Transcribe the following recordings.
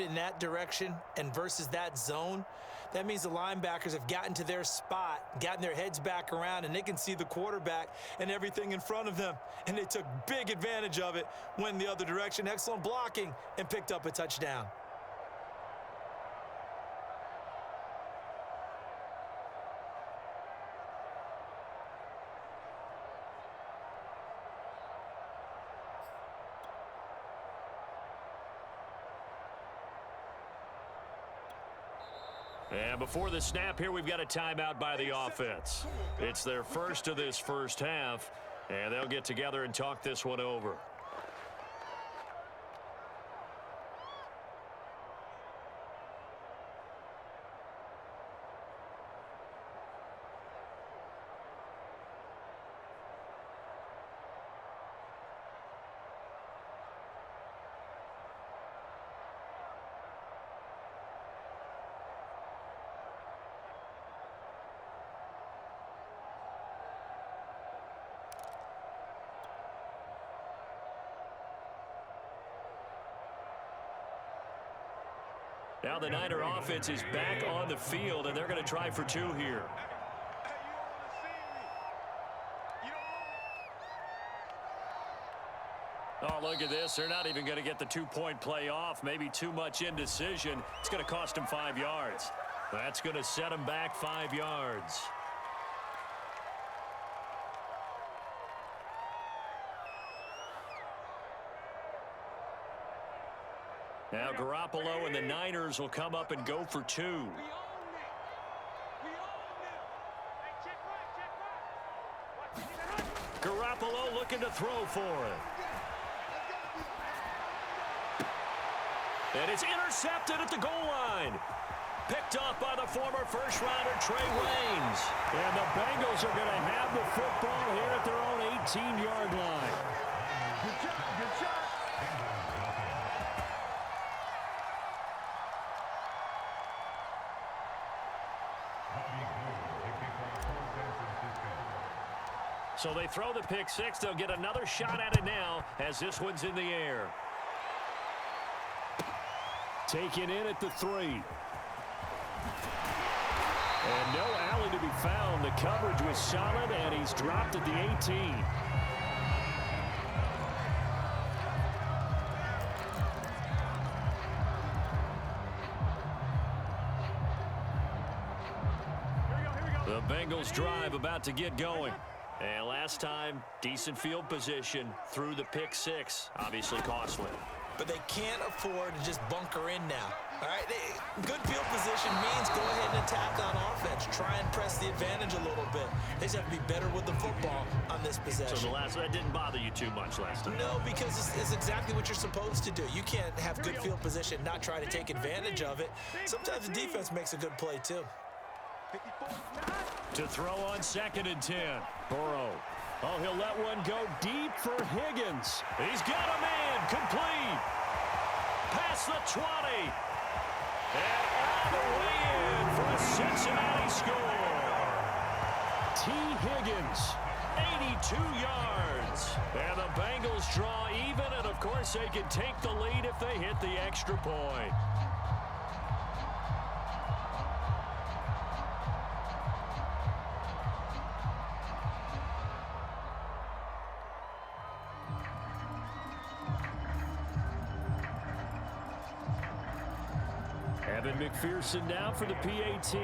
put in that direction and versus that zone, that means the linebackers have gotten to their spot, gotten their heads back around, and they can see the quarterback and everything in front of them. And they took big advantage of it, went the other direction, excellent blocking, and picked up a touchdown. And before the snap here, we've got a timeout by the offense. It's their first of this first half, and they'll get together and talk this one over. Now the Niner offense is back on the field, and they're going to try for two here. Oh, look at this. They're not even going to get the two-point play off. Maybe too much indecision. It's going to cost them 5 yards. That's going to set them back 5 yards. Now Garoppolo and the Niners will come up and go for two. Garoppolo looking to throw for it. And it's intercepted at the goal line. Picked off by the former first-rounder Trey Waynes. And the Bengals are going to have the football here at their own 18-yard line. Good shot, good shot. So they throw the pick six. They'll get another shot at it now as this one's in the air. Taken in at the 3. And no alley to be found. The coverage was solid, and he's dropped at the 18. The Bengals drive about to get going. And last time, decent field position through the pick six. Obviously costly. But they can't afford to just bunker in now. All right, good field position means go ahead and attack on offense. Try and press the advantage a little bit. They just have to be better with the football on this possession. So that didn't bother you too much last time? No, because it's exactly what you're supposed to do. You can't have good field position, not try to take advantage of it. Sometimes the defense makes a good play too. To throw on 2nd and 10. Burrow. Oh, he'll let one go deep for Higgins. He's got a man. Complete. Past the 20. And all the way in for a Cincinnati score. T. Higgins, 82 yards. And the Bengals draw even, and of course they can take the lead if they hit the extra point. Evan McPherson now for the PAT.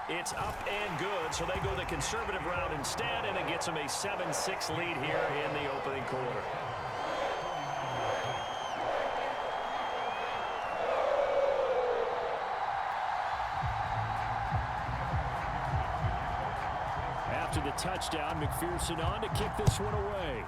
It's up and good, so they go the conservative route instead, and it gets them a 7-6 lead here in the opening quarter. After the touchdown, McPherson on to kick this one away.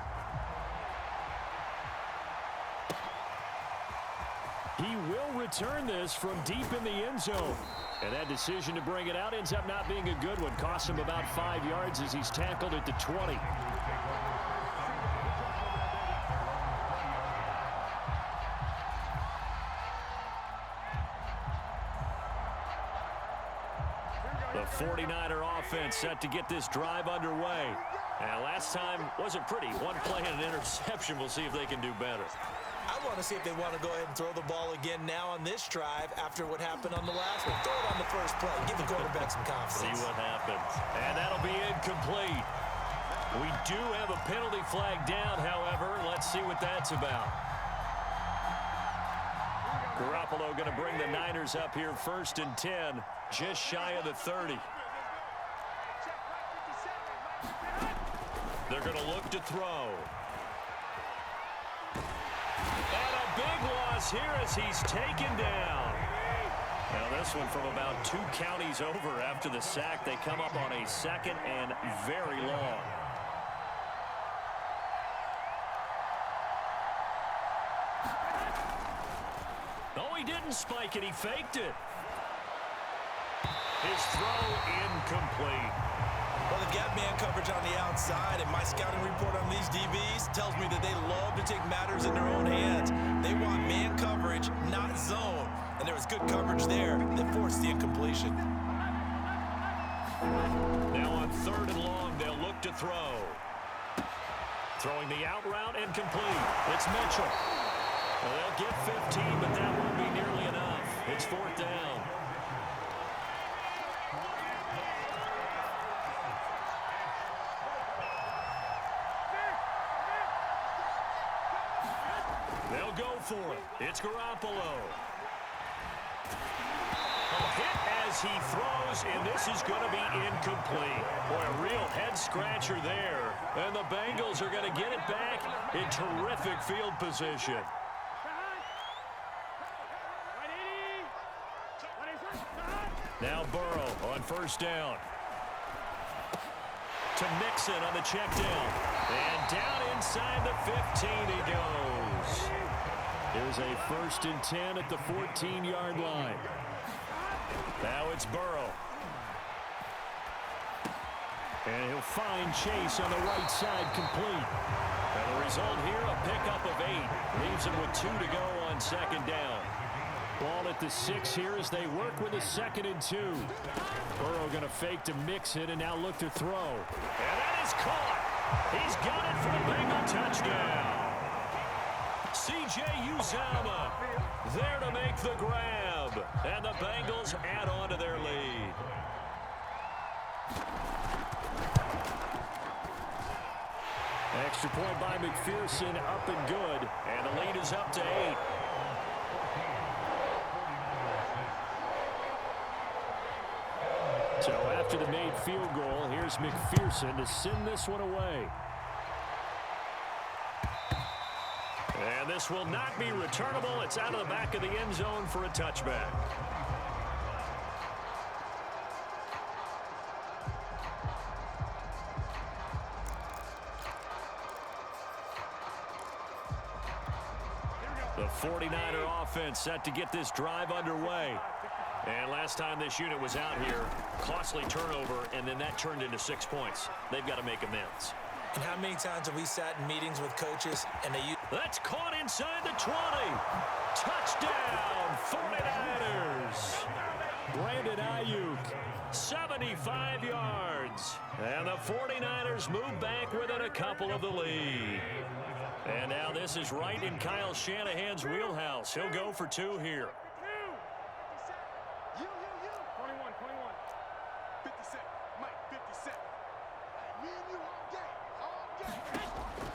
He will return this from deep in the end zone. And that decision to bring it out ends up not being a good one. Costs him about 5 yards as he's tackled at the 20. The 49er offense set to get this drive underway. And last time wasn't pretty. One play and an interception. We'll see if they can do better. I want to see if they want to go ahead and throw the ball again now on this drive after what happened on the last one. Throw it on the first play. Give the quarterback some confidence. See what happens. And that'll be incomplete. We do have a penalty flag down, however. Let's see what that's about. Garoppolo going to bring the Niners up here 1st and 10, just shy of the 30. They're going to look to throw. And a big loss here as he's taken down. Now this one from about 2 counties over after the sack. They come up on a 2nd and very long. Oh, he didn't spike it. He faked it. His throw incomplete. Well, they've got man coverage on the outside, and my scouting report on these DBs tells me that they love to take matters in their own hands. They want man coverage, not zone. And there was good coverage there that forced the incompletion. Now on 3rd and long, they'll look to throw. Throwing the out route and complete. It's Mitchell. Well, they'll get 15, but that won't be nearly enough. It's 4th down. They'll go for it. It's Garoppolo. A hit as he throws, and this is going to be incomplete. Boy, a real head-scratcher there. And the Bengals are going to get it back in terrific field position. Now Burrow on 1st down. To Mixon on the check down. And down inside the 15 he goes. Here's a 1st and 10 at the 14-yard line. Now it's Burrow. And he'll find Chase on the right side complete. And the result here, a pickup of 8. Leaves him with 2 to go on 2nd down. Ball at the 6 here as they work with a 2nd and 2. Burrow going to fake to Mixon and now look to throw. And that is caught. He's got it for the Bengal touchdown. C.J. Uzomah there to make the grab. And the Bengals add on to their lead. Extra point by McPherson, up and good. And the lead is up to 8. So after the made field goal, here's McPherson to send this one away. And this will not be returnable. It's out of the back of the end zone for a touchback. The 49er offense set to get this drive underway. And last time this unit was out here, costly turnover, and then that turned into 6 points. They've got to make amends. And how many times have we sat in meetings with coaches and they use... That's caught inside the 20. Touchdown, 49ers. Brandon Ayuk, 75 yards. And the 49ers move back within a couple of the lead. And now this is right in Kyle Shanahan's wheelhouse. He'll go for 2 here.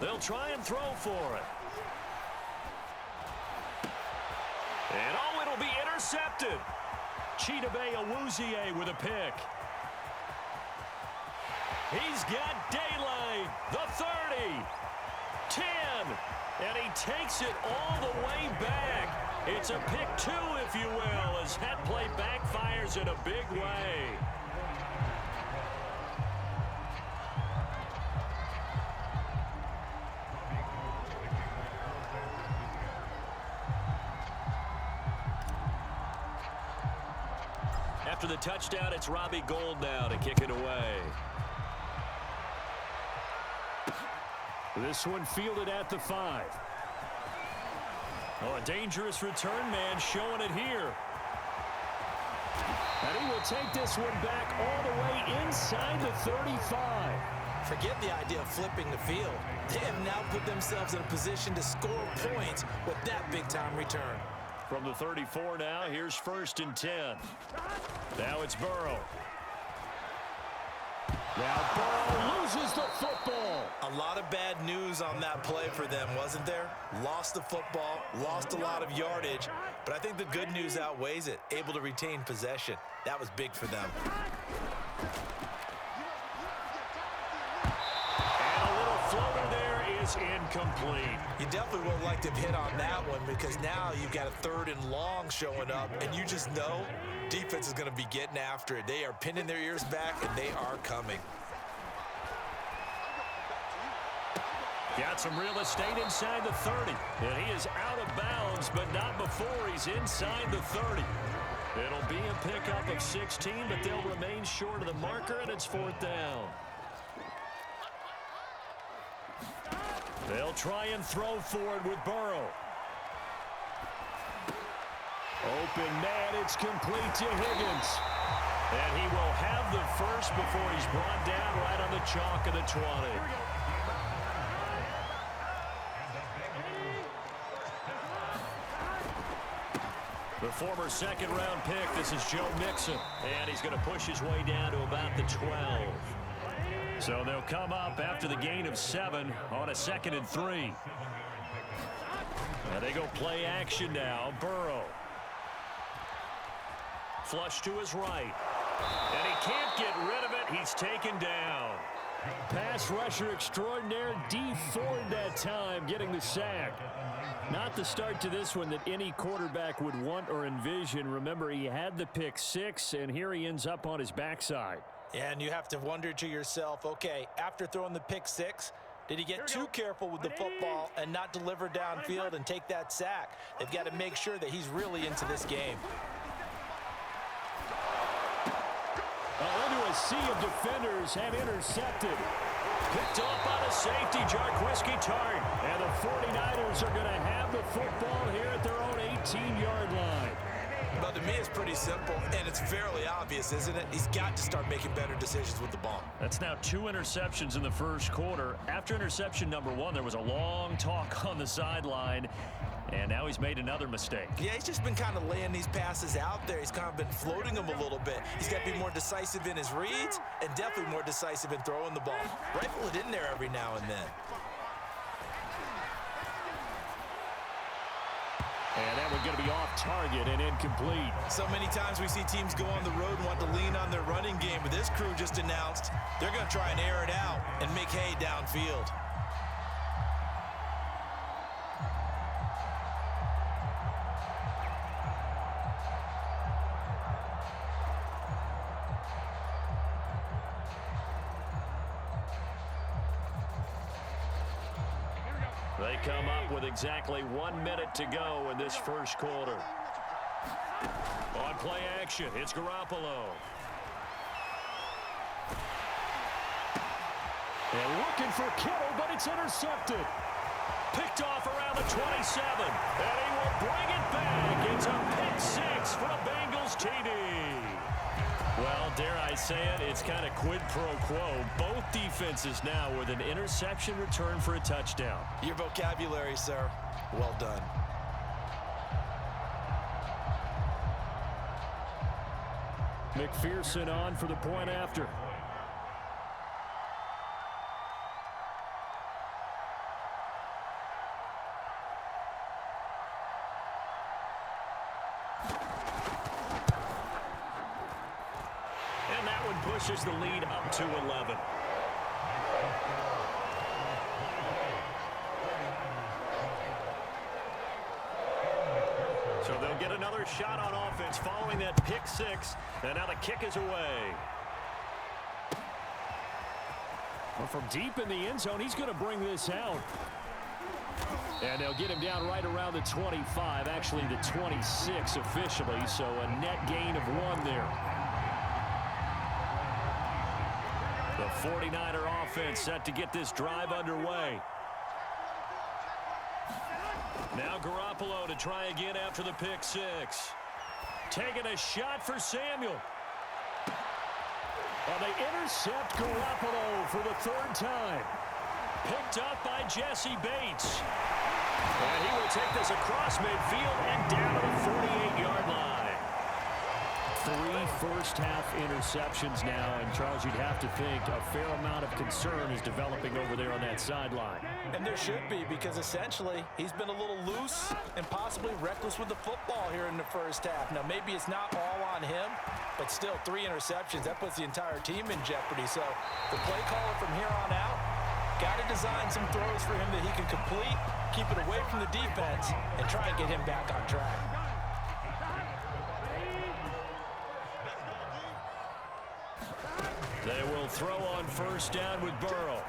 They'll try and throw for it. And oh, it'll be intercepted. Chidobe Awuzie with a pick. He's got daylight. The 30. 10. And he takes it all the way back. It's a pick 2, if you will, as that play backfires in a big way. After the touchdown, it's Robbie Gould now to kick it away. This one fielded at the 5. Oh, a dangerous return man showing it here. And he will take this one back all the way inside the 35. Forget the idea of flipping the field. They have now put themselves in a position to score points with that big-time return. From the 34 now, here's 1st and 10. Now it's Burrow. Now Burrow loses the football. A lot of bad news on that play for them, wasn't there? Lost the football, lost a lot of yardage, but I think the good news outweighs it. Able to retain possession. That was big for them. And a little floater there is incomplete. You definitely would like to have hit on that one because now you've got a 3rd and long showing up, and you just know defense is going to be getting after it. They are pinning their ears back, and they are coming. Got some real estate inside the 30. And he is out of bounds, but not before he's inside the 30. It'll be a pickup of 16, but they'll remain short of the marker, and it's 4th down. They'll try and throw forward with Burrow. Open man, it's complete to Higgins. And he will have the first before he's brought down right on the chalk of the 20. The former 2nd-round pick, this is Joe Mixon. And he's going to push his way down to about the 12. So they'll come up after the gain of 7 on a 2nd and 3. And they go play action now. Burrow. Flush to his right. And he can't get rid of it. He's taken down. Pass rusher extraordinaire, D Ford that time, getting the sack. Not the start to this one that any quarterback would want or envision. Remember, he had the pick 6, and here he ends up on his backside. Yeah, and you have to wonder to yourself, okay, after throwing the pick 6, did he get too careful with the football and not deliver downfield and take that sack? They've got to make sure that he's really into this game. Into a sea of defenders and intercepted. Picked off by the safety, Jarquiski Tart. And the 49ers are going to have the football here at their own 18-yard line. Well, to me, it's pretty simple, and it's fairly obvious, isn't it? He's got to start making better decisions with the ball. That's now 2 interceptions in the first quarter. After interception number 1, there was a long talk on the sideline, and now he's made another mistake. Yeah, he's just been kind of laying these passes out there. He's kind of been floating them a little bit. He's got to be more decisive in his reads and definitely more decisive in throwing the ball. Rifle it in there every now and then. And that one's going to be off target and incomplete. So many times we see teams go on the road and want to lean on their running game, but this crew just announced they're going to try and air it out and make hay downfield. They come up with exactly 1 minute to go in this first quarter. On play action, it's Garoppolo. And looking for Kittle, but it's intercepted. Picked off around the 27. And he will bring it back. It's a pick 6 for a Bengals TD. Well, dare I say it, it's kind of quid pro quo. Both defenses now with an interception return for a touchdown. Your vocabulary, sir. Well done. McPherson on for the point after. And that one pushes the lead up to 11. So they'll get another shot on offense following that pick 6. And now the kick is away. Well, from deep in the end zone, he's going to bring this out. And they'll get him down right around the 25, actually the 26 officially, so a net gain of 1 there. The 49er offense set to get this drive underway. Now Garoppolo to try again after the pick 6. Taking a shot for Samuel. And they intercept Garoppolo for the third time. Picked up by Jesse Bates. And he will take this across midfield and down to the 48-yard line. 3 first-half interceptions now, and Charles, you'd have to think a fair amount of concern is developing over there on that sideline. And there should be, because essentially he's been a little loose and possibly reckless with the football here in the first half. Now, maybe it's not all on him, but still 3 interceptions. That puts the entire team in jeopardy. So the play caller from here on out got to design some throws for him that he can complete, keep it away from the defense, and try and get him back on track. They will throw on first down with Burrow.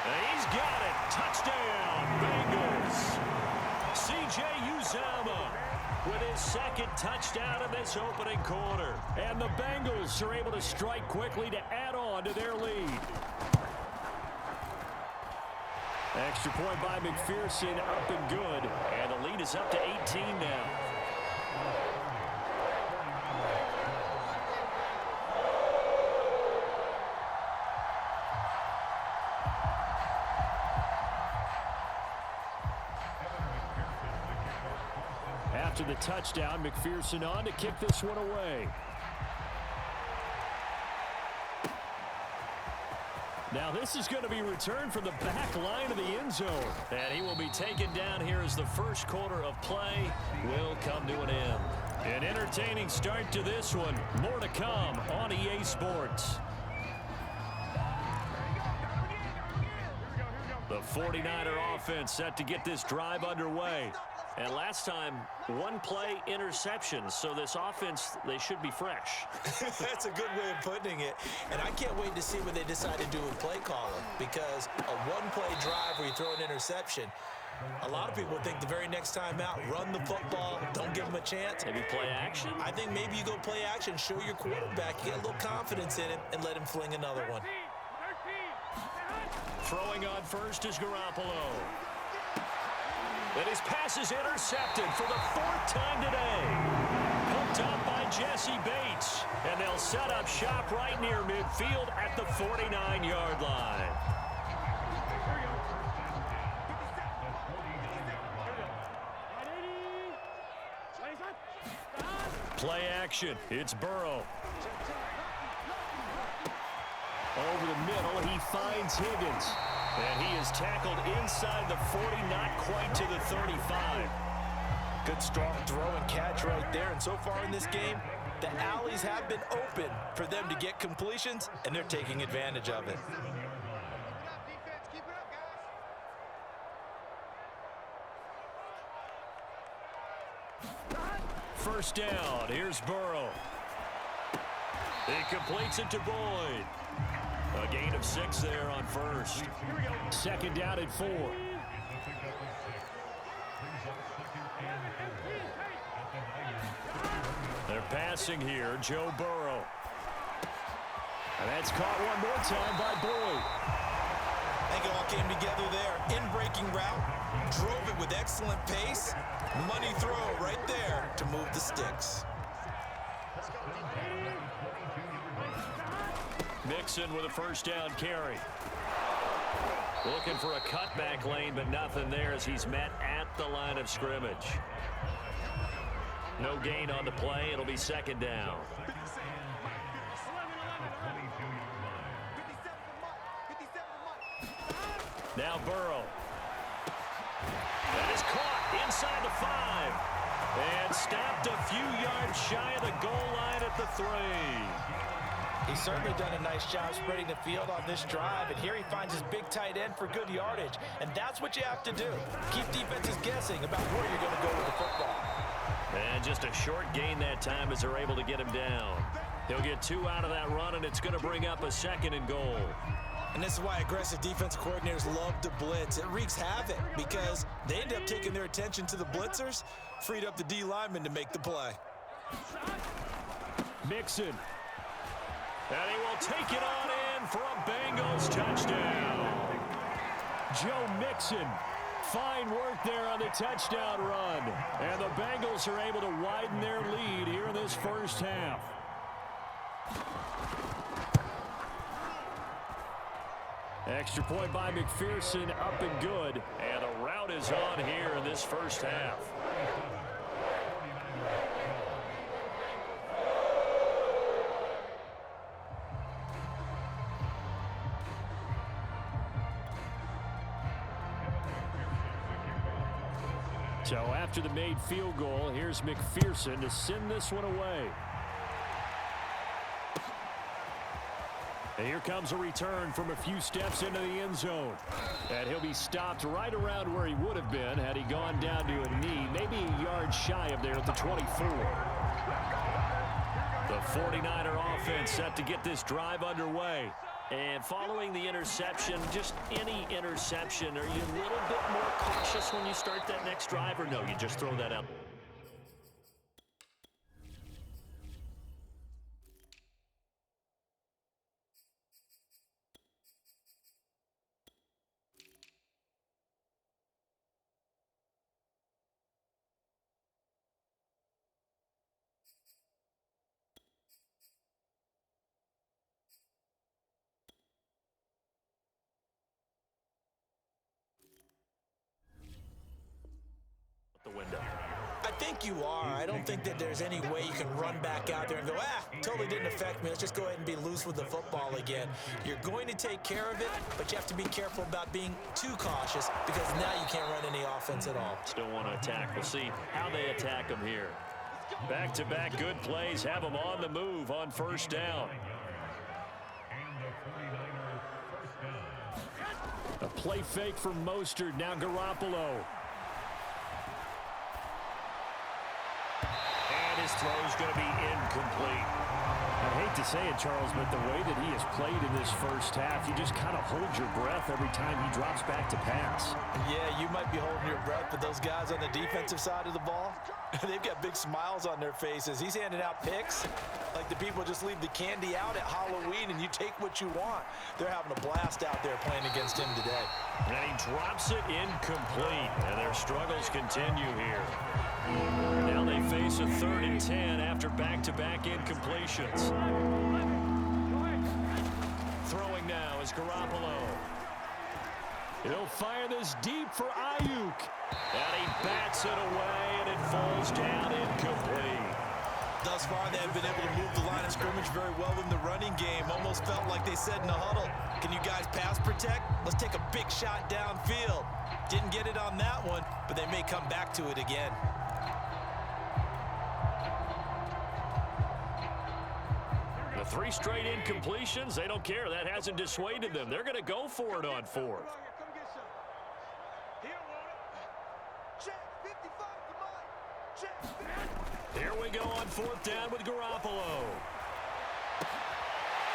And he's got it. Touchdown, Bengals. C.J. Uzomah with his second touchdown in this opening quarter. And the Bengals are able to strike quickly to add on to their lead. Extra point by McPherson, up and good. And the lead is up to 18 now. After the touchdown, McPherson on to kick this one away. Now this is going to be returned from the back line of the end zone. And he will be taken down here as the first quarter of play will come to an end. An entertaining start to this one. More to come on EA Sports. The 49er offense set to get this drive underway. And last time, 1 play interception. So this offense, they should be fresh. That's a good way of putting it. And I can't wait to see what they decide to do with play calling, because a 1-play drive where you throw an interception, a lot of people think the very next time out, run the football, don't give them a chance. Maybe play action? I think maybe you go play action, show your quarterback, you get a little confidence in him, and let him fling another one. Throwing on first is Garoppolo. And his pass is intercepted for the 4th time today. Picked up by Jesse Bates. And they'll set up shop right near midfield at the 49-yard line. Play action. It's Burrow. Over the middle, he finds Higgins. And he is tackled inside the 40, not quite to the 35. Good strong throw and catch right there. And so far in this game, the alleys have been open for them to get completions, and they're taking advantage of it. First down, here's Burrow. He completes it to Boyd. A gain of 6 there on first. Second down at 4. They're passing here, Joe Burrow. And that's caught one more time by Boyd. I think it all came together there. In-breaking route, drove it with excellent pace. Money throw right there to move the sticks. Mixon with a first down carry. Looking for a cutback lane, but nothing there as he's met at the line of scrimmage. No gain on the play. It'll be second down. Now Burrow. That is caught inside the 5. And stopped a few yards shy of the goal line at the 3. He's certainly done a nice job spreading the field on this drive, and here he finds his big tight end for good yardage. And that's what you have to do. Keep defenses guessing about where you're going to go with the football. And just a short gain that time as they're able to get him down. He'll get 2 out of that run, and it's going to bring up a 2nd and goal. And this is why aggressive defensive coordinators love to blitz. It wreaks havoc because they end up taking their attention to the blitzers, freed up the D lineman to make the play. Mixon. And he will take it on in for a Bengals touchdown. Joe Mixon, Fine work there on the touchdown run. And the Bengals are able to widen their lead here in this first half. Extra point by McPherson, up and good. And the rout is on here in this first half. So after the made field goal, here's McPherson to send this one away. And here comes a return from a few steps into the end zone. And he'll be stopped right around where he would have been had he gone down to a knee, maybe a yard shy of there at the 24. The 49er offense set to get this drive underway. And following the interception, just any interception, are you a little bit more cautious when you start that next drive, or no, you just throw that out? Window. I think you are. I don't think that there's any way you can run back out there and go, totally didn't affect me. Let's just go ahead and be loose with the football again. You're going to take care of it, but you have to be careful about being too cautious because now you can't run any offense at all. Still want to attack. We'll see how they attack them here. Back-to-back good plays have them on the move on first down. A play fake from Mostert. Now Garoppolo. His throw is going to be incomplete. I hate to say it, Charles, but the way that he has played in this first half, you just kind of hold your breath every time he drops back to pass. Yeah, you might be holding your breath, but those guys on the defensive side of the ball, they've got big smiles on their faces. He's handing out picks like the people just leave the candy out at Halloween and you take what you want. They're having a blast out there playing against him today. And he drops it incomplete, and their struggles continue here. Now they face a 3rd and 10 after back-to-back incompletions. Throwing now is Garoppolo. He'll fire this deep for Ayuk. And he bats it away, and it falls down incomplete. Thus far, they have been able to move the line of scrimmage very well in the running game. Almost felt like they said in the huddle, can you guys pass protect? Let's take a big shot downfield. Didn't get it on that one, but they may come back to it again. The 3 straight incompletions, they don't care. That hasn't dissuaded them. They're going to go for it on 4th. Here we go on 4th down with Garoppolo.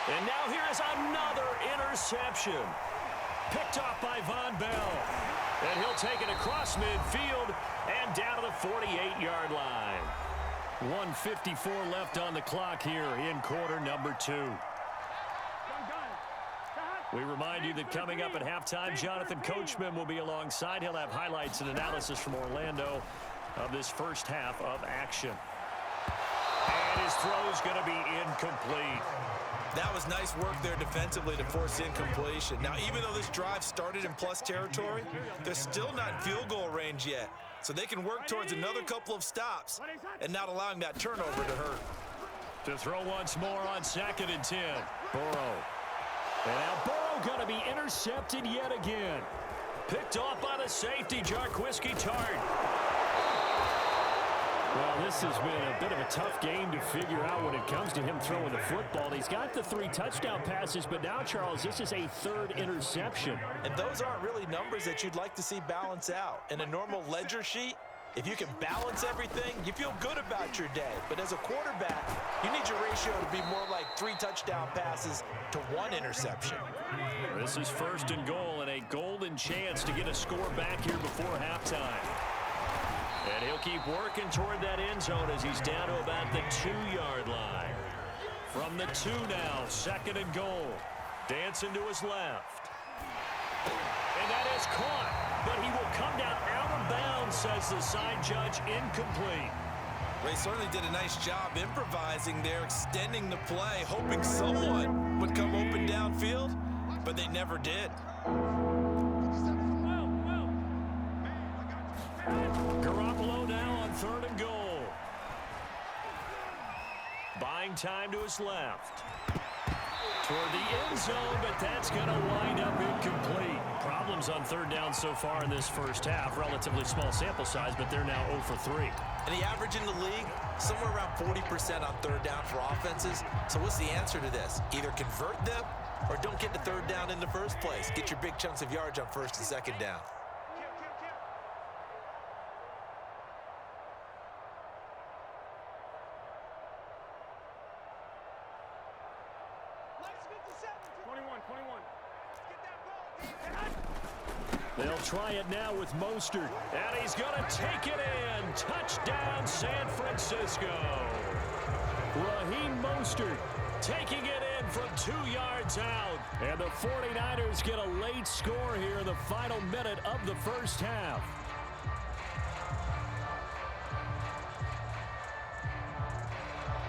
And now here is another interception. Picked off by Von Bell. And he'll take it across midfield and down to the 48-yard line. 1:54 left on the clock here in quarter number 2. We remind you that coming up at halftime, Jonathan Coachman will be alongside. He'll have highlights and analysis from Orlando of this first half of action. And his throw is going to be incomplete. That was nice work there defensively to force incompletion. Now, even though this drive started in plus territory, they're still not in field goal range yet. So they can work towards another couple of stops and not allowing that turnover to hurt. To throw once more on 2nd and 10. Burrow. And now Burrow going to be intercepted yet again. Picked off by the safety, Jarquiski Tart. Well, this has been a bit of a tough game to figure out when it comes to him throwing the football. He's got the 3 touchdown passes, but now, Charles, this is a 3rd interception. And those aren't really numbers that you'd like to see balance out. In a normal ledger sheet, if you can balance everything, you feel good about your day. But as a quarterback, you need your ratio to be more like 3 touchdown passes to 1 interception. This is 1st and goal and a golden chance to get a score back here before halftime. And he'll keep working toward that end zone as he's down to about the 2-yard line. From the 2 now, 2nd and goal. Dancing to his left. And that is caught, but he will come down out of bounds, says the side judge, incomplete. They certainly did a nice job improvising there, extending the play, hoping someone would come open downfield, but they never did. Garoppolo now on 3rd and goal. Buying time to his left. Toward the end zone, but that's going to wind up incomplete. Problems on 3rd down so far in this first half. Relatively small sample size, but they're now 0 for 3. And the average in the league, somewhere around 40% on 3rd down for offenses. So what's the answer to this? Either convert them or don't get the 3rd down in the first place. Get your big chunks of yards on 1st and 2nd down. They'll try it now with Mostert, and he's going to take it in. Touchdown, San Francisco. Raheem Mostert taking it in from 2 yards out. And the 49ers get a late score here in the final minute of the first half.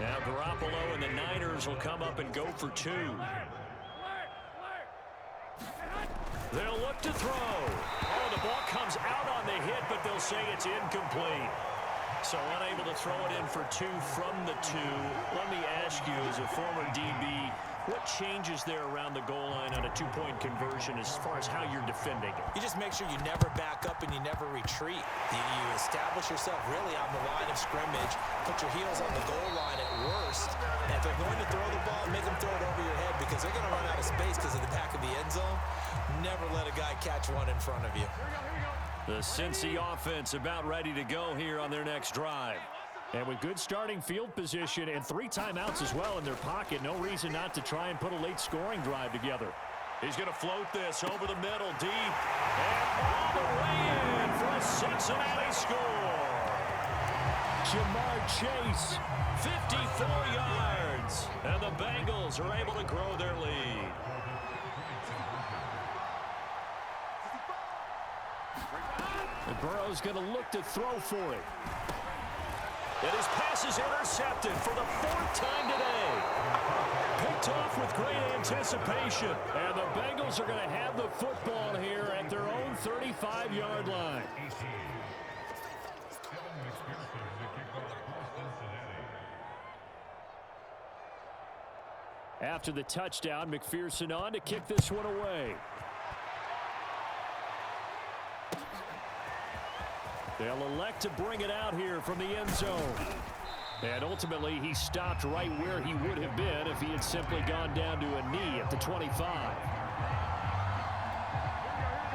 Now Garoppolo and the Niners will come up and go for 2. They'll look to throw. Oh, the ball comes out on the hit, but they'll say it's incomplete. So unable to throw it in for 2 from the 2. Let me ask you, as a former DB, what changes there around the goal line on a 2-point conversion as far as how you're defending it? You just make sure you never back up and you never retreat. You establish yourself really on the line of scrimmage, put your heels on the goal line at worst, and if they're going to throw the ball, make them throw it over your head because they're going to run out of space because of the back of the end zone. Never let a guy catch one in front of you. The Cincy offense about ready to go here on their next drive. And with good starting field position and 3 timeouts as well in their pocket, no reason not to try and put a late scoring drive together. He's going to float this over the middle, deep, and all the way in for a Cincinnati score. Jamar Chase, 54 yards, and the Bengals are able to grow their lead. And Burrow's going to look to throw for it. And his pass is intercepted for the 4th time today. Picked off with great anticipation. And the Bengals are going to have the football here at their own 35-yard line. After the touchdown, McPherson on to kick this one away. They'll elect to bring it out here from the end zone. And ultimately, he stopped right where he would have been if he had simply gone down to a knee at the 25.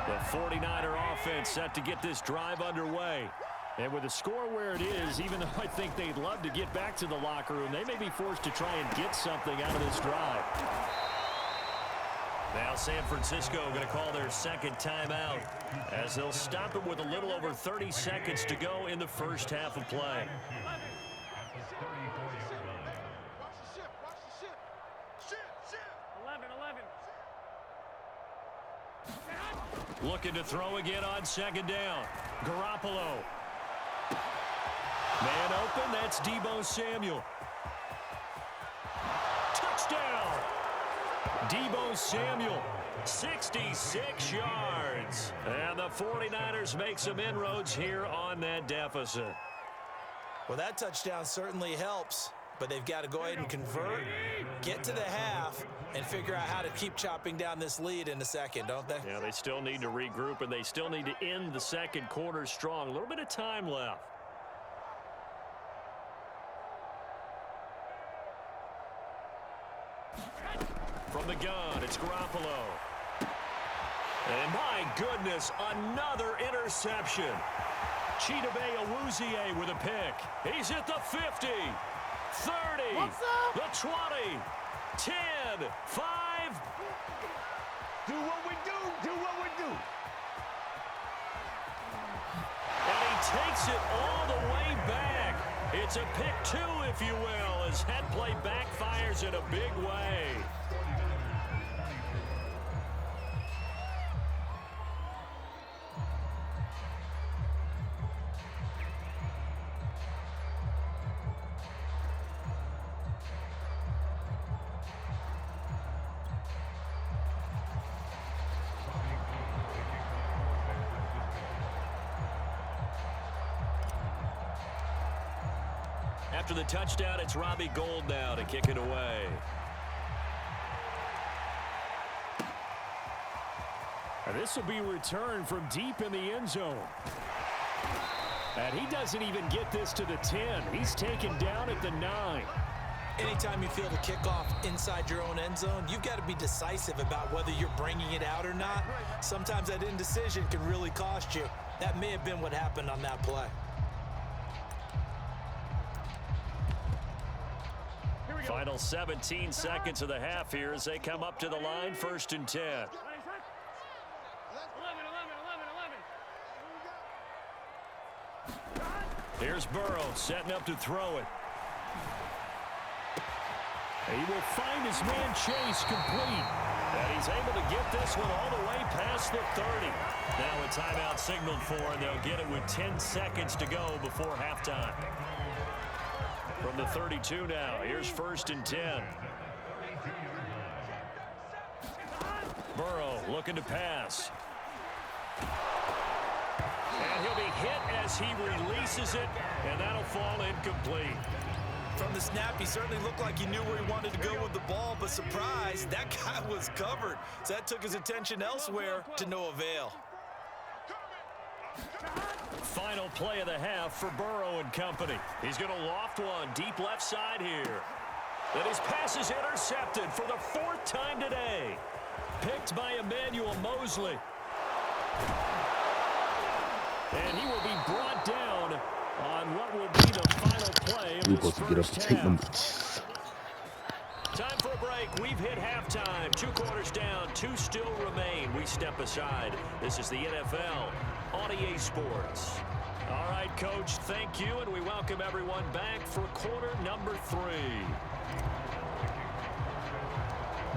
The 49er offense set to get this drive underway. And with the score where it is, even though I think they'd love to get back to the locker room, they may be forced to try and get something out of this drive. Now San Francisco going to call their 2nd timeout as they'll stop it with a little over 30 seconds to go in the first half of play. Looking to throw again on 2nd down. Garoppolo. Man open, that's Deebo Samuel. Touchdown! Deebo Samuel, 66 yards. And the 49ers make some inroads here on that deficit. Well, that touchdown certainly helps, but they've got to go ahead and convert, get to the half, and figure out how to keep chopping down this lead in the second, don't they? Yeah, they still need to regroup, and they still need to end the second quarter strong. A little bit of time left. From the gun, it's Garoppolo. And my goodness, another interception. Chidobe Awuzie with a pick. He's at the 50, 30, the 20, 10, 5. Do what we do. Do what we do. And he takes it all the way back. It's a pick 2, if you will, as head play backfires in a big way. After the touchdown, it's Robbie Gould now to kick it away. This will be returned from deep in the end zone. And he doesn't even get this to the 10. He's taken down at the 9. Anytime you feel the kickoff inside your own end zone, you've got to be decisive about whether you're bringing it out or not. Sometimes that indecision can really cost you. That may have been what happened on that play. Final 17 seconds of the half here as they come up to the line, 1st and 10. Here's Burrow setting up to throw it. He will find his man Chase complete. And he's able to get this one all the way past the 30. Now a timeout signaled for, and they'll get it with 10 seconds to go before halftime. From the 32 now, here's 1st and 10. Burrow looking to pass. And he'll be hit as he releases it, and that'll fall incomplete. From the snap, he certainly looked like he knew where he wanted to go with the ball, but surprise, that guy was covered. So that took his attention elsewhere to no avail. Final play of the half for Burrow and company. He's going to loft one deep left side here. And his pass is intercepted for the 4th time today. Picked by Emmanuel Mosley. And he will be brought down on what will be the final play of this first half. Time for a break. We've hit halftime. 2 quarters down. 2 still remain. We step aside. This is the NFL on EA Sports. All right, Coach, thank you, and we welcome everyone back for quarter number 3.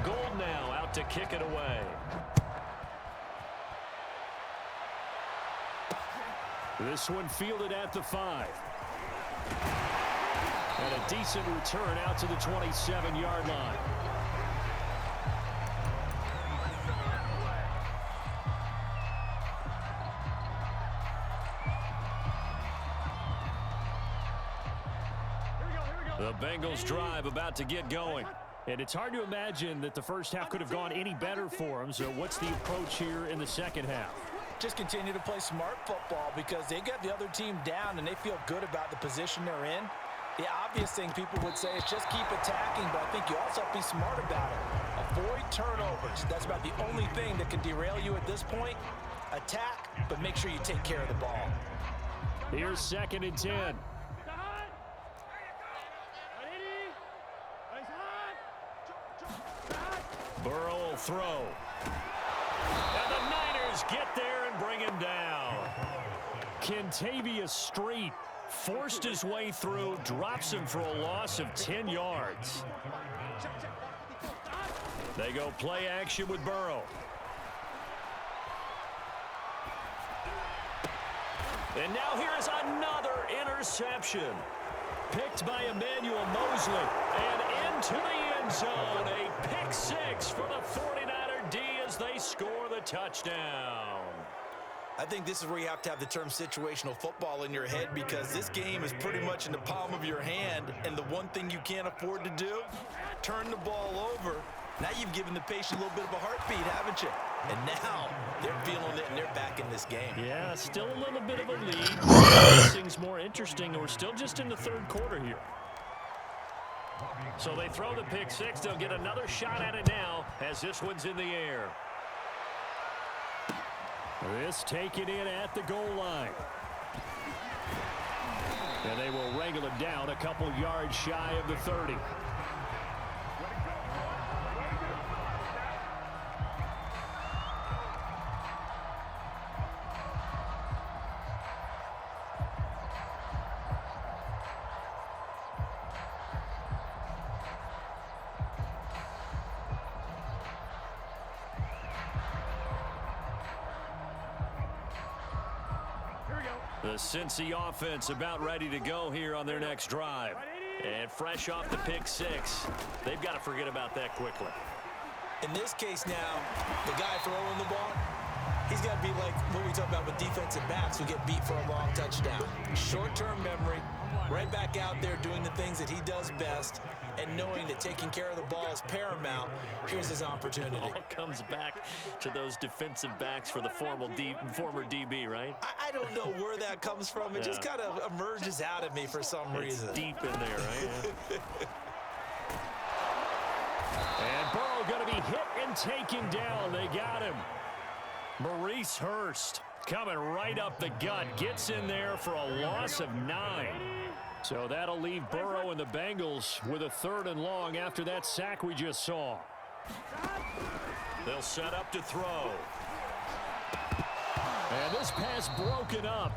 Gould now out to kick it away. This one fielded at the 5. And a decent return out to the 27-yard line. The Bengals drive about to get going. And it's hard to imagine that the first half could have gone any better for them. So what's the approach here in the second half? Just continue to play smart football because they got the other team down and they feel good about the position they're in. The obvious thing people would say is just keep attacking, but I think you also have to be smart about it. Avoid turnovers. That's about the only thing that can derail you at this point. Attack, but make sure you take care of the ball. Here's 2nd and 10. Burrow will throw. And the Niners get there and bring him down. Kentavious Street forced his way through, drops him for a loss of 10 yards. They go play action with Burrow. And now here is another interception. Picked by Emmanuel Mosley. And into the end zone. A pick 6 for the 49er D as they score the touchdown. I think this is where you have to have the term situational football in your head because this game is pretty much in the palm of your hand, and the one thing you can't afford to do, turn the ball over. Now you've given the patient a little bit of a heartbeat, haven't you? And now they're feeling it, and they're back in this game. Yeah, still a little bit of a lead. Things more interesting. We're still just in the 3rd quarter here. So they throw the pick 6. They'll get another shot at it now as this one's in the air. This taken in at the goal line. And they will wrangle it down a couple yards shy of the 30. The Cincy offense about ready to go here on their next drive. And fresh off the pick 6, they've got to forget about that quickly. In this case now, the guy throwing the ball, he's got to be like what we talk about with defensive backs who get beat for a long touchdown. Short-term memory, Right back out there doing the things that he does best and knowing that taking care of the ball is paramount. Here's his opportunity. All comes back to those defensive backs for the former DB, right? I don't know where that comes from. It just kind of emerges out of me for some reason. It's deep in there, right? And Burrow going to be hit and taken down. They got him. Maurice Hurst coming right up the gut. Gets in there for a loss of 9. So that'll leave Burrow and the Bengals with a 3rd and long after that sack we just saw. They'll set up to throw. And this pass broken up.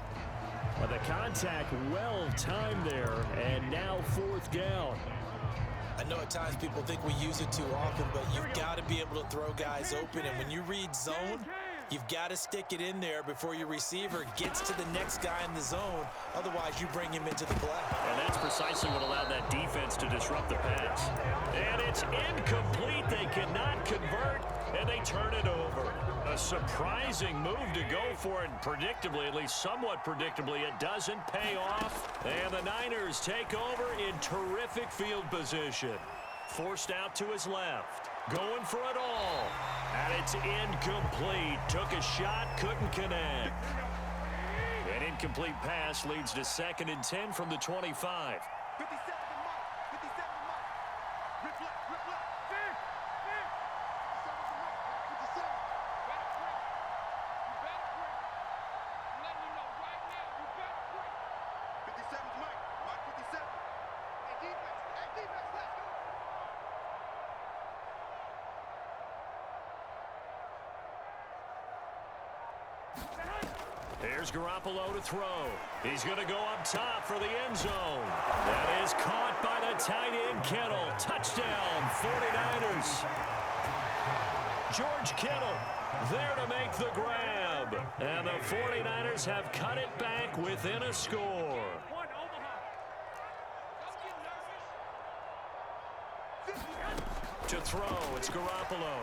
But the contact well timed there. And now 4th down. I know at times people think we use it too often, but you've got to be able to throw guys open. And when you read zone, you've got to stick it in there before your receiver gets to the next guy in the zone. Otherwise, you bring him into the play. And that's precisely what allowed that defense to disrupt the pass. And it's incomplete. They cannot convert, and they turn it over. A surprising move to go for it. Predictably, at least somewhat predictably, it doesn't pay off. And the Niners take over in terrific field position. Forced out to his left. Going for it all. And it's incomplete. Took a shot, couldn't connect. An incomplete pass leads to 2nd and 10 from the 25. 57 Here's Garoppolo to throw. He's going to go up top for the end zone. That is caught by the tight end, Kittle. Touchdown, 49ers. George Kittle there to make the grab. And the 49ers have cut it back within a score. To throw, it's Garoppolo.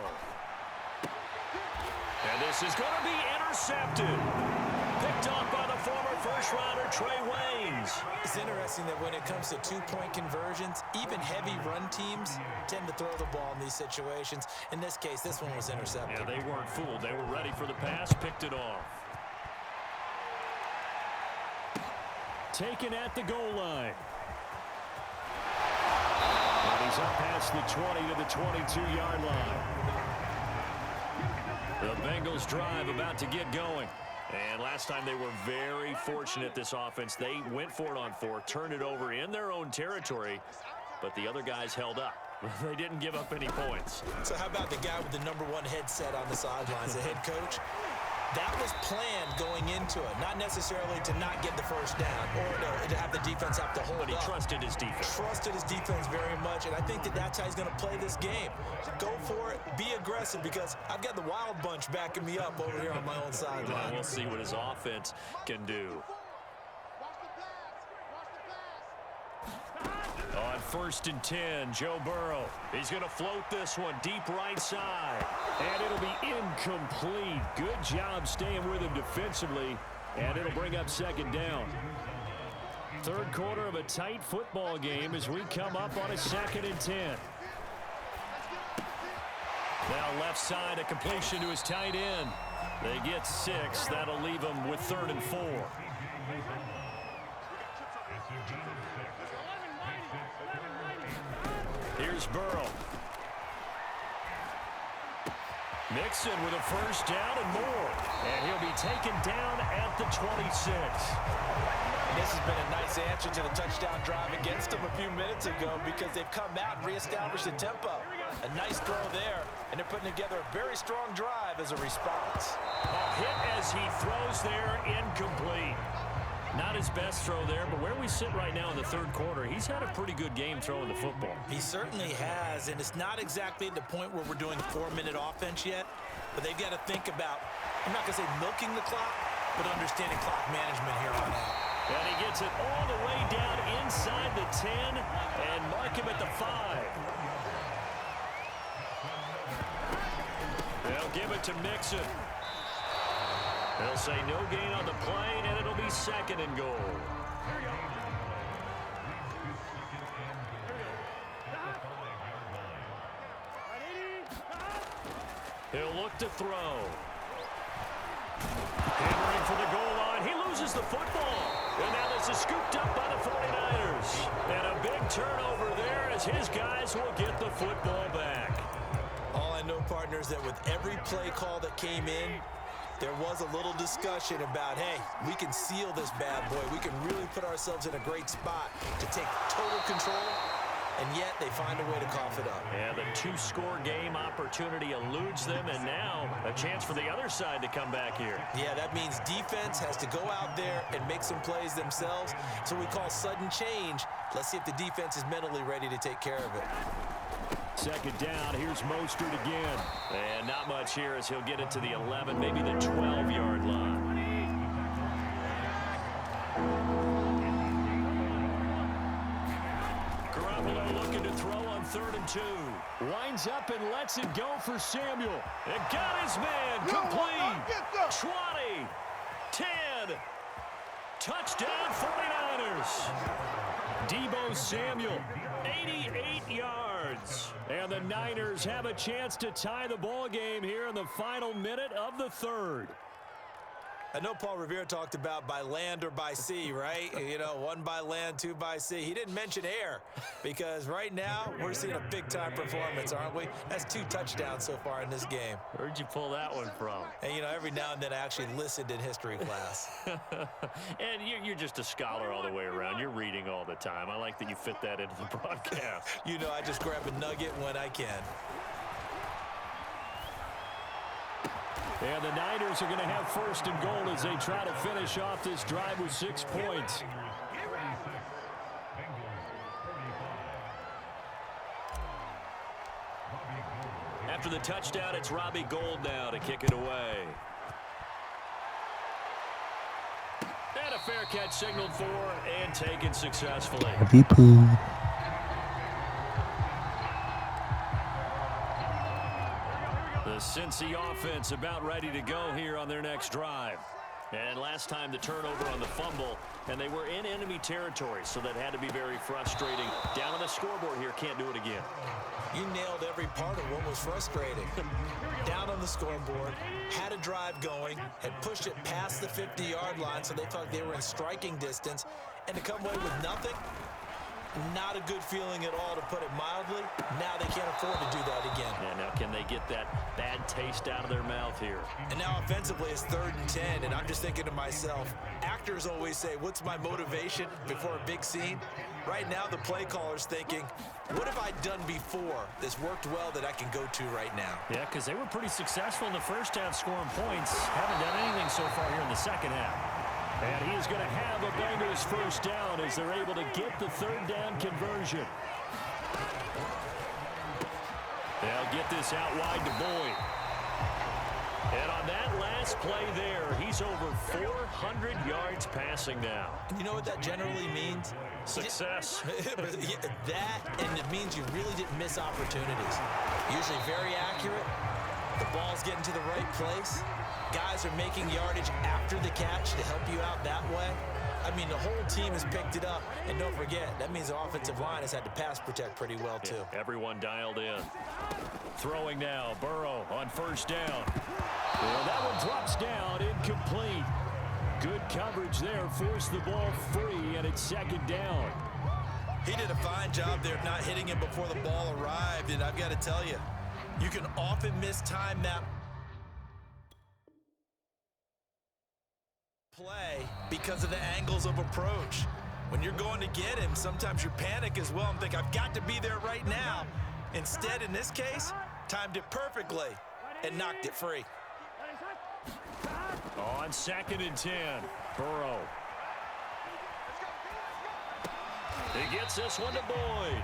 And this is going to be intercepted. Picked off by the former first-rounder, Trey Waynes. It's interesting that when it comes to two-point conversions, even heavy run teams tend to throw the ball in these situations. In this case, this one was intercepted. Yeah, they weren't fooled. They were ready for the pass, picked it off. Taken at the goal line. And he's up past the 20 to the 22-yard line. The Bengals drive about to get going. And last time they were very fortunate, this offense. They went for it on 4, turned it over in their own territory, but the other guys held up. They didn't give up any points. So how about the guy with the #1 headset on the sidelines, the head coach? That was planned going into it, not necessarily to not get the first down or to have the defense have to hold up. But he trusted his defense. Trusted his defense very much, and I think that that's how he's going to play this game. Go for it, be aggressive, because I've got the wild bunch backing me up over here on my own sideline. Well, we'll see what his offense can do. On 1st and 10, Joe Burrow. He's going to float this one deep right side. And it'll be incomplete. Good job staying with him defensively. And it'll bring up 2nd down. 3rd quarter of a tight football game as we come up on a 2nd and 10. Now left side, a completion to his tight end. They get 6. That'll leave them with 3rd and 4. Here's Burrow. Mixon with a first down and more. And he'll be taken down at the 26. This has been a nice answer to the touchdown drive against them a few minutes ago, because they've come out and reestablished the tempo. A nice throw there, and they're putting together a very strong drive as a response. A hit as he throws there, incomplete. Not his best throw there, but where we sit right now in the 3rd quarter, he's had a pretty good game throwing the football. He certainly has, and it's not exactly at the point where we're doing 4-minute offense yet, but they've got to think about, I'm not going to say milking the clock, but understanding clock management here on out. And he gets it all the way down inside the 10 and mark him at the 5. They'll give it to Mixon. They'll say no gain on the play, and it'll be 2nd and goal. He'll look to throw. Hammering for the goal line. He loses the football. And now this is scooped up by the 49ers. And a big turnover there as his guys will get the football back. All I know, partners, that with every play call that came in, there was a little discussion about, hey, we can seal this bad boy. We can really put ourselves in a great spot to take total control, and yet they find a way to cough it up. Yeah, the 2-score game opportunity eludes them, and now a chance for the other side to come back here. Yeah, that means defense has to go out there and make some plays themselves. So we call sudden change. Let's see if the defense is mentally ready to take care of it. Second down, here's Mostert again. And not much here as he'll get it to the 11, maybe the 12-yard line. Garoppolo looking to throw on 3rd and 2. Winds up and lets it go for Samuel. And got his man complete. 20, 10, touchdown 49ers. Deebo Samuel, 88 yards. And the Niners have a chance to tie the ball game here in the final minute of the 3rd. I know Paul Revere talked about by land or by sea, right? You know, 1 by land, 2 by sea. He didn't mention air because right now we're seeing a big-time performance, aren't we? That's 2 touchdowns so far in this game. Where'd you pull that one from? And, you know, every now and then I actually listened in history class. And you're just a scholar all the way around. You're reading all the time. I like that you fit that into the broadcast. You know, I just grab a nugget when I can. And the Niners are going to have 1st and goal as they try to finish off this drive with 6 points. After the touchdown, it's Robbie Gould now to kick it away. And a fair catch signaled for and taken successfully. Heavy poo. The Cincy offense about ready to go here on their next drive. And last time the turnover on the fumble, and they were in enemy territory, so that had to be very frustrating. Down on the scoreboard here, can't do it again. You nailed every part of what was frustrating. Down on the scoreboard, had a drive going, had pushed it past the 50-yard line, so they thought they were in striking distance, and to come away with nothing, not a good feeling at all, to put it mildly. Now they can't afford to do that again. Yeah, now can they get that bad taste out of their mouth here? And now offensively it's 3rd and 10, and I'm just thinking to myself, actors always say, what's my motivation before a big scene? Right now the play caller's thinking, what have I done before that's worked well that I can go to right now? Yeah, because they were pretty successful in the first half scoring points. Haven't done anything so far here in the second half. And he is going to have a Bengals 1st down as they're able to get the 3rd down conversion. They'll get this out wide to Boyd. And on that last play there, he's over 400 yards passing now. You know what that generally means? Success. That, and it means you really didn't miss opportunities. Usually very accurate. The ball's getting to the right place. Guys are making yardage after the catch to help you out that way. I mean, the whole team has picked it up. And don't forget, that means the offensive line has had to pass protect pretty well, too. Yeah, everyone dialed in. Throwing now, Burrow on 1st down. Well, that one drops down, incomplete. Good coverage there, forced the ball free, and it's 2nd down. He did a fine job there of not hitting him before the ball arrived. And I've got to tell you, you can often mistime that play because of the angles of approach. When you're going to get him, sometimes you panic as well and think, I've got to be there right now. Instead, in this case, timed it perfectly and knocked it free. On 2nd and 10, Burrow. He gets this one to Boyd.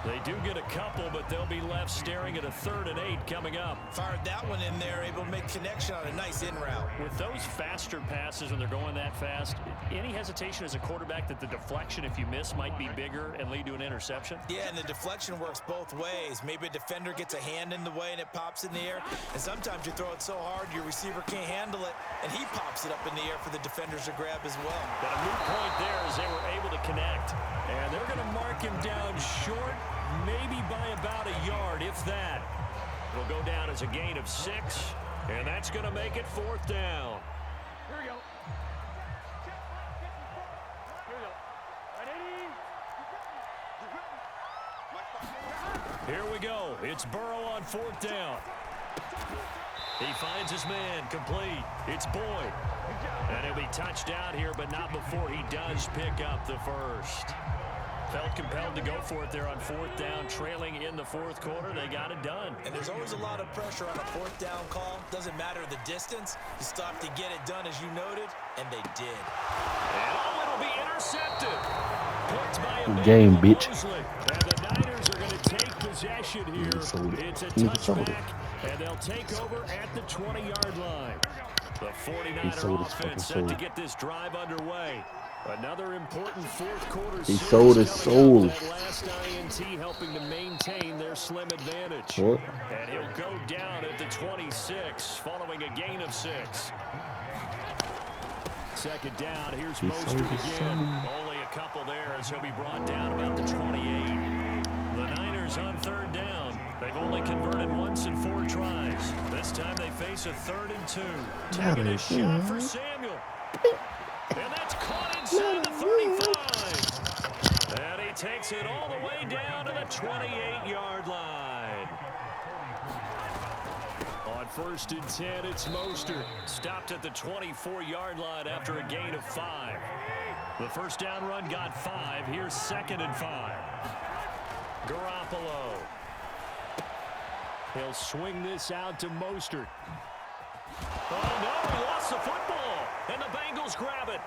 They do get a couple, but they'll be left staring at a 3rd and 8 coming up. Fired that one in there, able to make connection on a nice in route. With those faster passes when they're going that fast, any hesitation as a quarterback that the deflection, if you miss, might be bigger and lead to an interception? Yeah, and the deflection works both ways. Maybe a defender gets a hand in the way and it pops in the air. And sometimes you throw it so hard your receiver can't handle it, and he pops it up in the air for the defenders to grab as well. But a moot point there as they were able to connect. And they're going to mark him down short, maybe by about a yard, if that. Will go down as a gain of 6, and that's going to make it 4th down. Here we go. Here we go. It's Burrow on 4th down. He finds his man, complete. It's Boyd. And he'll be touched out here, but not before he does pick up the first. Felt compelled to go for it there on 4th down, trailing in the 4th quarter. They got it done. And there's always a lot of pressure on a 4th down call. Doesn't matter the distance. You stop to get it done, as you noted, and they did. And it'll be intercepted. Picked by a game, bitch. And the Niners are going to take possession here. It's a touchback, and they'll take over at the 20-yard line. The 49er offense set to get this drive underway. Another important 4th quarter. He sold his soul. That last INT helping to maintain their slim advantage. What? And he'll go down at the 26 following a gain of 6. 2nd down. Here's Mostert again. Only a couple there as he'll be brought down about the 28. The Niners on 3rd down. They've only converted once in 4 tries. This time they face a 3rd and 2. Taking a shot for Samuel. And that's caught inside the 35. And he takes it all the way down to the 28-yard line. On 1st and 10, it's Mostert. Stopped at the 24-yard line after a gain of 5. The 1st down run got 5. Here's 2nd and 5. Garoppolo. He'll swing this out to Mostert. Oh, no, he lost the football. And the Bengals grab it.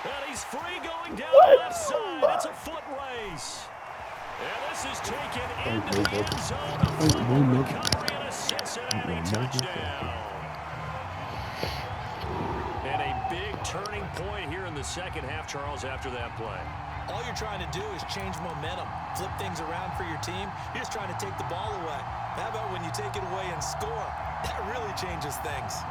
And he's free going down the left side. It's a foot race. And this is taken into the end zone. A fumble recovery and a Cincinnati touchdown. And a big turning point here in the 2nd half, Charles, after that play. All you're trying to do is change momentum, flip things around for your team. You're just trying to take the ball away. How about when you take it away and score? That really changes things.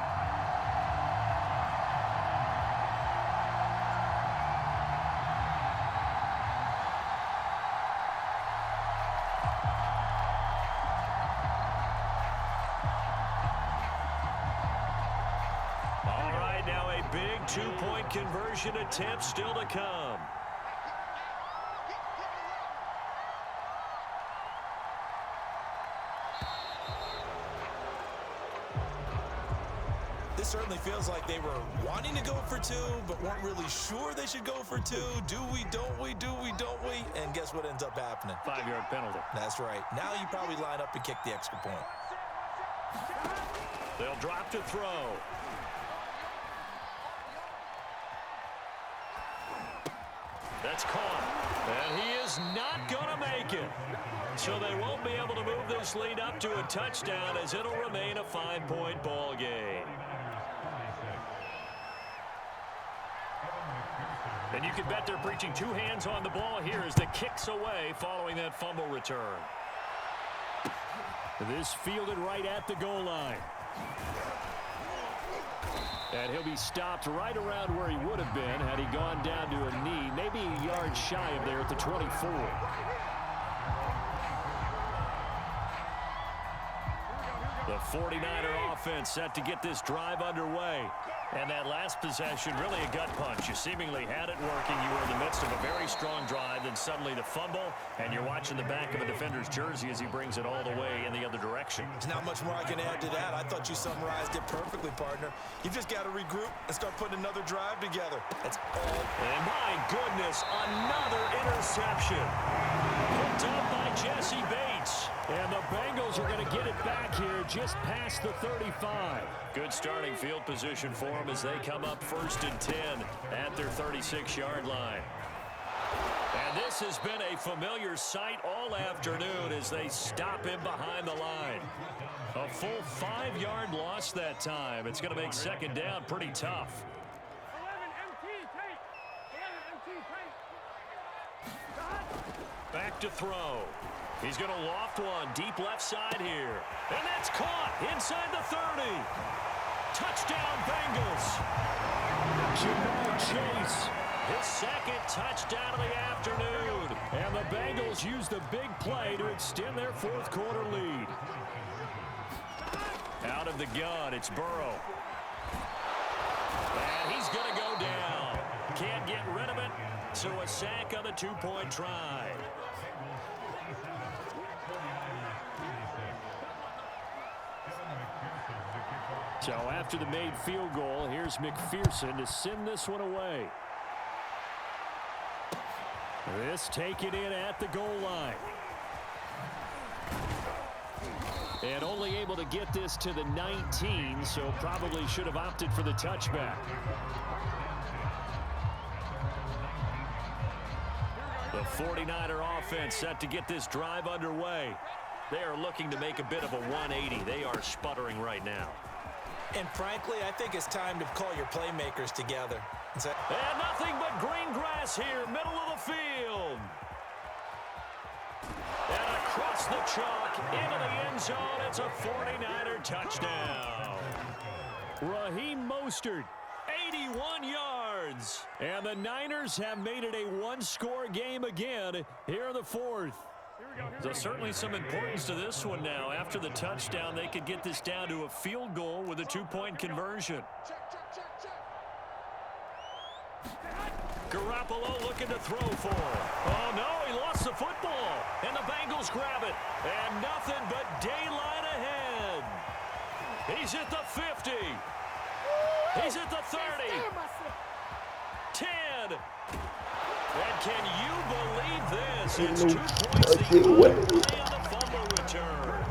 All right, now a big 2-point conversion attempt still to come. This certainly feels like they were wanting to go for 2, but weren't really sure they should go for 2. Do we, don't we, do we, don't we? And guess what ends up happening? 5-yard penalty. That's right. Now you probably line up and kick the extra point. They'll drop to throw. That's caught. And he is not going to make it. So they won't be able to move this lead up to a touchdown as it'll remain a 5-point ball game. And you can bet they're preaching 2 hands on the ball here as the kick's away following that fumble return. This fielded right at the goal line. And he'll be stopped right around where he would have been had he gone down to a knee, maybe a yard shy of there at the 24. The 49er offense set to get this drive underway. And that last possession, really a gut punch. You seemingly had it working. You were in the midst of a very strong drive, then suddenly the fumble, and you're watching the back of a defender's jersey as he brings it all the way in the other direction. There's not much more I can add to that. I thought you summarized it perfectly, partner. You've just got to regroup and start putting another drive together. That's all. And my goodness, another interception. Picked up by Jesse Bates. And the Bengals are going to get it back here just past the 35. Good starting field position for them as they come up 1st and 10 at their 36-yard line. And this has been a familiar sight all afternoon as they stop him behind the line. A full 5-yard loss that time. It's going to make 2nd down pretty tough. Back to throw. He's going to loft one deep left side here. And that's caught inside the 30. Touchdown, Bengals. Jamar Chase. His second touchdown of the afternoon. And the Bengals use the big play to extend their fourth quarter lead. Out of the gun, it's Burrow. And he's going to go down. Can't get rid of it, so a sack on the two-point try. So after the made field goal, here's McPherson to send this one away. This taken in at the goal line. And only able to get this to the 19, so probably should have opted for the touchback. The 49er offense set to get this drive underway. They are looking to make a bit of a 180. They are sputtering right now. And frankly, I think it's time to call your playmakers together. And nothing but green grass here, middle of the field. And across the chalk, into the end zone, it's a 49er touchdown. Raheem Mostert, 81 yards. And the Niners have made it a one-score game again here in the fourth. So certainly some importance to this one now. After the touchdown, they could get this down to a field goal with a two-point conversion. Garoppolo looking to throw for. Oh, no, he lost the football. And the Bengals grab it. And nothing but daylight ahead. He's at the 50. He's at the 30. 10. And can you believe this? It's 2 points the play on the fumble return.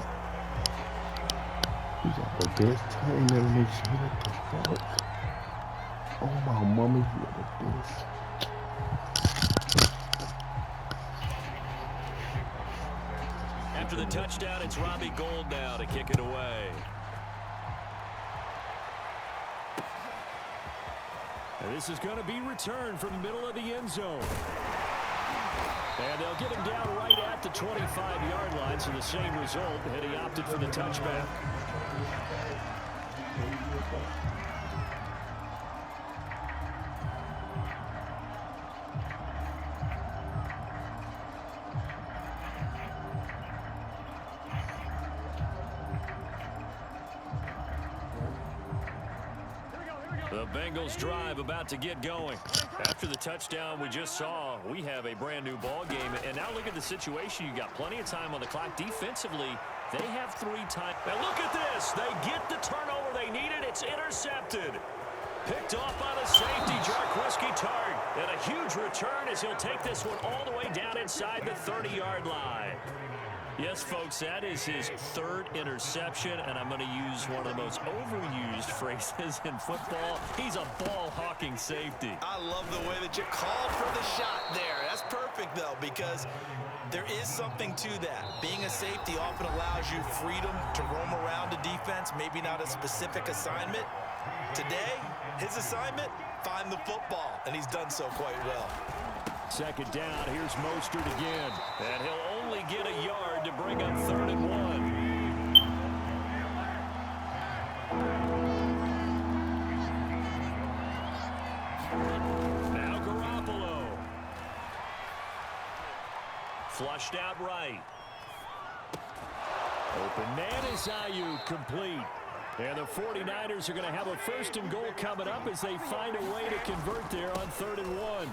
You got the best time that makes you what the fuck? Oh my mama, you are the best. After the touchdown, it's Robbie Gould now to kick it away. And this is going to be returned from the middle of the end zone. And they'll get him down right at the 25-yard line, so the same result, and he opted for the touchback. The Bengals drive about to get going. After the touchdown we just saw, we have a brand new ball game. And now look at the situation. You got plenty of time on the clock. Defensively, they have 3 times. And look at this. They get the turnover they needed. It's intercepted. Picked off by the safety, Jarquiski Tart. And a huge return as he'll take this one all the way down inside the 30-yard line. Yes, folks, that is his 3rd interception, and I'm going to use one of the most overused phrases in football. He's a ball-hawking safety. I love the way that you called for the shot there. That's perfect, though, because there is something to that. Being a safety often allows you freedom to roam around a defense, maybe not a specific assignment. Today, his assignment, find the football, and he's done so quite well. Second down, here's Mostert again. And he'll only get a yard to bring up 3rd and 1. Now Garoppolo. Flushed out right. Open man is Ayuk, complete. And the 49ers are going to have a 1st and goal coming up as they find a way to convert there on 3rd and 1.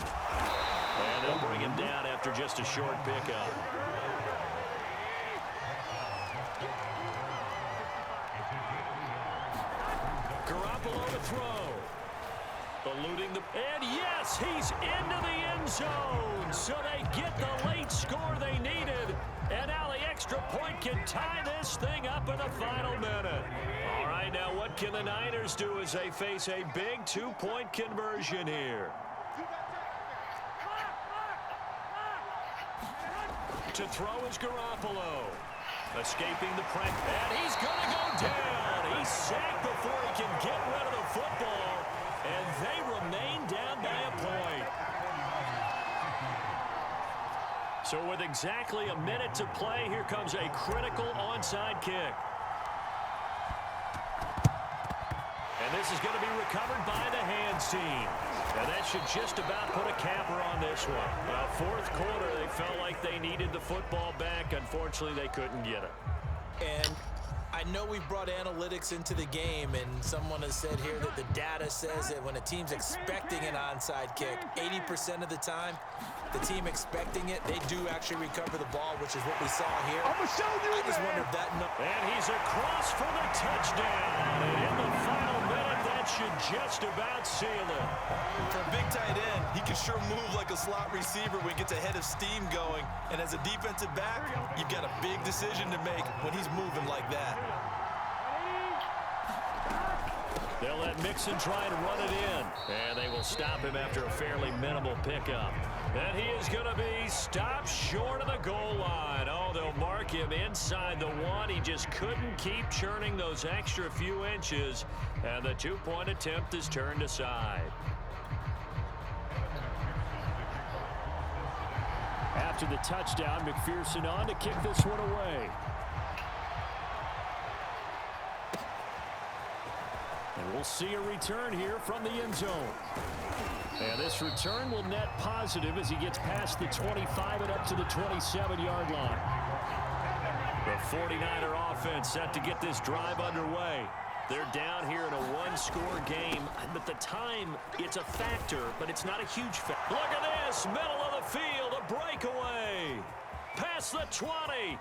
And they'll bring him down after just a short pickup. Garoppolo to throw. Eluding the... And yes, he's into the end zone. So they get the late score they needed. And now the extra point can tie this thing up in the final minute. All right, now what can the Niners do as they face a big 2-point conversion here? To throw is Garoppolo. Escaping the pressure. And he's going to go down. He's sacked before he can get rid of the football. And they remain down by a point. So with exactly a minute to play, here comes a critical onside kick. And this is going to be recovered by the hands team. And that should just about put a capper on this one. Well, fourth quarter, they felt like they needed the football back. Unfortunately, they couldn't get it. And I know we've brought analytics into the game, and someone has said here that the data says that when a team's expecting an onside kick, 80% of the time, the team expecting it, they do actually recover the ball, which is what we saw here. I just wonder if that... And he's across for the touchdown. And in the final minute, that should just about seal it. For a big tight end, he can sure move like a slot receiver when he gets a head of steam going. And as a defensive back, you've got a big decision to make when he's moving like that. They'll let Mixon try and run it in. And they will stop him after a fairly minimal pickup. And he is going to be stopped short of the goal line. Oh, they'll mark him inside the one. He just couldn't keep churning those extra few inches. And the two-point attempt is turned aside. After the touchdown, McPherson on to kick this one away. And we'll see a return here from the end zone. And this return will net positive as he gets past the 25 and up to the 27-yard line. The 49er offense set to get this drive underway. They're down here in a one-score game. But the time, it's a factor, but it's not a huge factor. Look at this, middle of the field, a breakaway. Past the 20.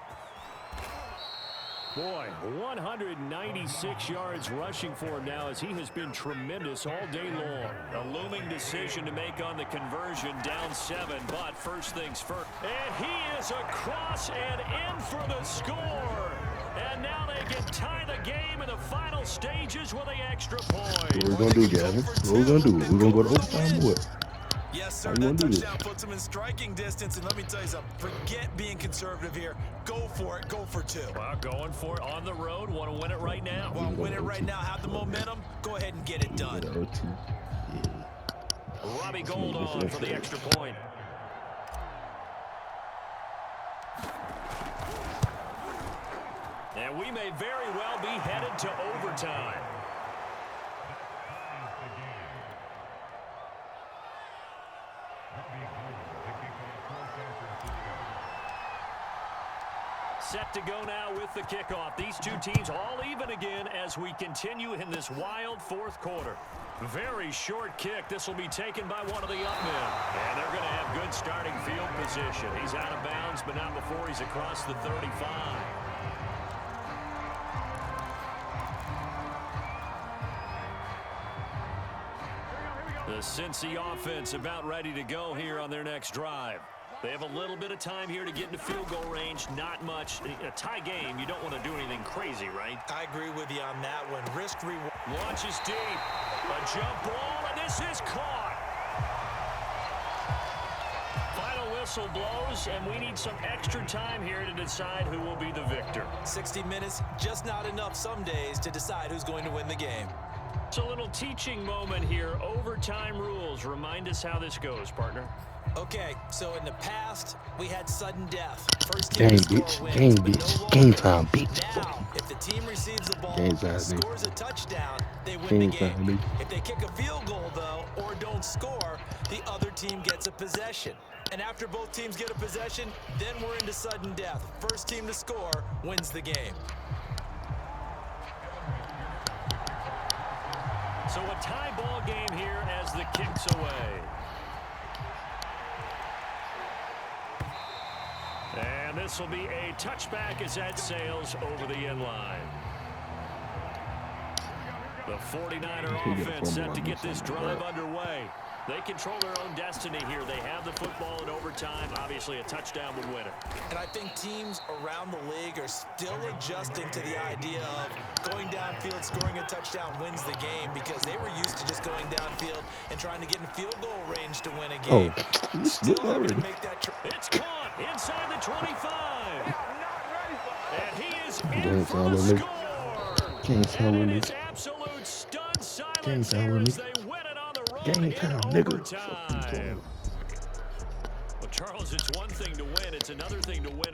Boy, 196 yards rushing for him now as he has been tremendous all day long. A looming decision to make on the conversion, down 7, but first things first. And he is across and in for the score. And now they can tie the game in the final stages with the extra point. What we're going to do, Gavin? What we're going to do? We're going to go to overtime or what? Yes, sir. That touchdown puts him in striking distance. And let me tell you something. Forget being conservative here. Go for it. Go for 2. Well, going for it on the road. Want to win it right now. Well, win it right now. Have the momentum. Go ahead and get it done. Robbie Gould on for the extra point. And we may very well be headed to overtime. Set to go now with the kickoff. These two teams all even again as we continue in this wild fourth quarter. Very short kick. This will be taken by one of the up men. And they're going to have good starting field position. He's out of bounds, but not before he's across the 35. The Cincy offense about ready to go here on their next drive. They have a little bit of time here to get into field goal range. Not much. A tie game, you don't want to do anything crazy, right? I agree with you on that one. Risk reward. Launches deep. A jump ball, and this is caught. Final whistle blows, and we need some extra time here to decide who will be the victor. 60 minutes, just not enough some days to decide who's going to win the game. It's a little teaching moment here. Overtime rules. Remind us how this goes, partner. Okay, so in the past, we had sudden death. First Game, team to score bitch. wins, Game, but bitch. no Game longer. time, bitch. Now, if the team receives the ball, Game time, scores a touchdown, they win Game the game. time, bitch. If they kick a field goal, though, or don't score, the other team gets a possession. And after both teams get a possession, then we're into sudden death. First team to score wins the game. So a tie ball game here as the kick's away. And this will be a touchback as that sails over the end line. The 49er offense set to get this drive underway. They control their own destiny here. They have the football in overtime. Obviously, a touchdown would win it. And I think teams around the league are still adjusting to the idea of going downfield, scoring a touchdown wins the game, because they were used to just going downfield and trying to get in field goal range to win a game. Oh, Still hard to already. make that It's caught inside the 25. And he is in Can't for tell the me. score. Can't tell And me. it is absolute stunned silence Can't tell here me. as they win it on the road Game in time, nigga. overtime. Well, Charles, it's one thing to win. It's another thing to win